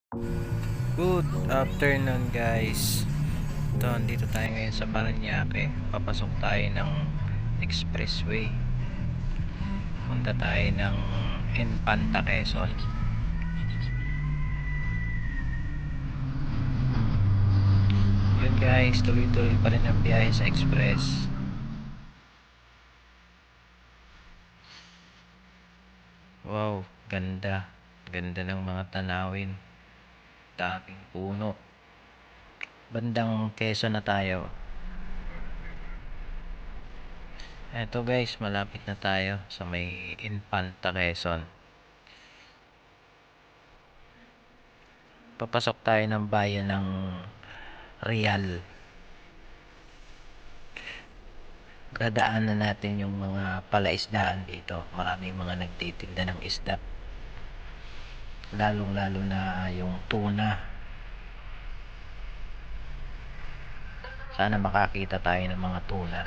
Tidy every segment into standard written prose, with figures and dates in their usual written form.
Good afternoon guys. Ito, dito tayo ngayon sa Parañaque. Papasok tayo ng expressway. Punta tayo ng Infanta, Quezon. Yun guys, tuloy-tuloy pa rin ang biyahe sa express. Wow, ganda. Ganda ng mga tanawin. Daming puno. Bandang Quezon na tayo. Eto guys, malapit na tayo sa may Infanta, Quezon. Papasok tayo ng bayan ng Real. Dadaanan natin yung mga palaisdaan dito. Maraming mga nagtitinda ng isda. Lalong lalo na yung tuna. Sana makakita tayo ng mga tuna.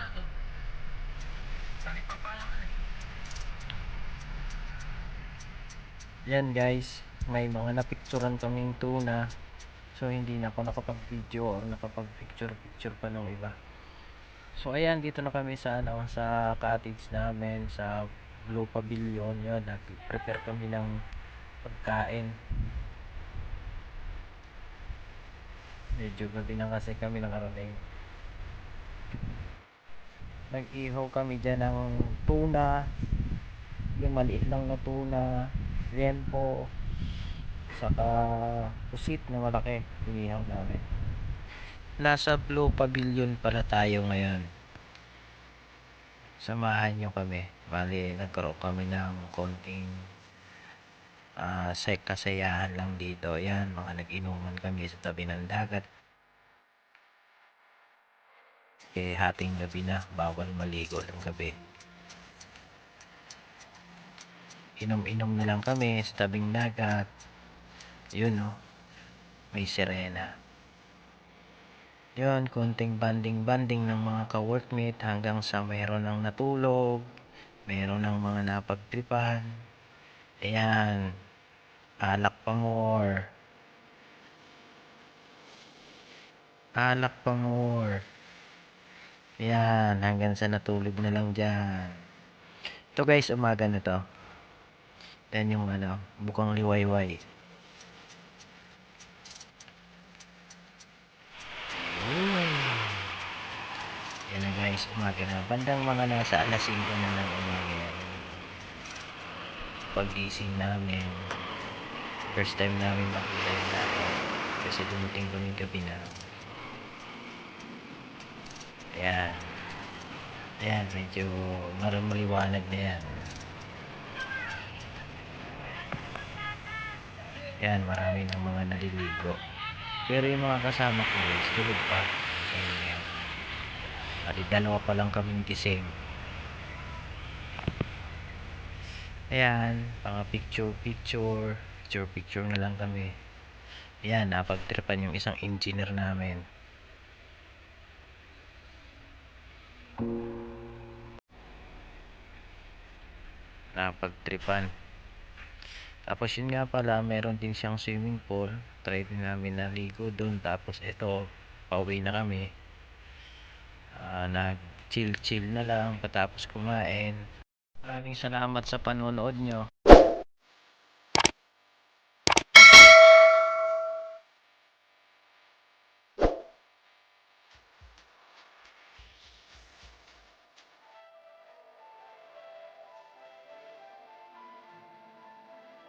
Yan guys, may mga napicturan kaming tuna. So hindi na ako nakapag-video or nakapag-picture pa nung iba. So ayan, dito na kami sa sa cottage namin sa Blue Pavilion. Yun, nag-prepare kami ng pagkain. Medyo gabi na kasi kami nakarating. Nag-ihaw kami dyan ng tuna, yung maliit lang na tuna, liempo, saka pusit na malaki. Inihaw namin. Nasa Blue Pavilion pala tayo ngayon. Samahan nyo kami. Bali, nagkaroon kami ng konting kasayahan lang dito. Yan, mga nag-inuman kami sa tabi ng dagat. Hating gabi na, bawal maligo ng gabi. Inom-inom na lang kami sa tabing dagat. Yun oh, may sirena. Yun, konting banding-banding ng mga ka-workmate hanggang sa meron ng natulog, meron ng mga napagtripan. Ayan, alak pangor. Alak pangor. Ayan, hanggang sa natulog na lang dyan. Ito guys, umaga na to. Yan yung bukang liwayway. Yan na guys, umaga na. Bandang mga nasa alas 5 na ng umaga yan. Pag-gising namin, first time namin makita yung dagat. Kasi dumating kami gabi na. Ayan. Ayan, medyo maliwanag na yan. Ayan, marami ng mga naliligo. Pero yung mga kasama ko guys, tulog pa. Ayan. Dalawa pa lang kaming gising. Ayan, mga picture na lang kami. Ayan, napagtripan yung isang engineer namin. Napagtripan. Tapos yun nga pala, meron din siyang swimming pool. Try din namin naligo dun. Tapos ito, pauwi na kami. Nag-chill na lang katapos kumain. Maraming salamat sa panonood nyo.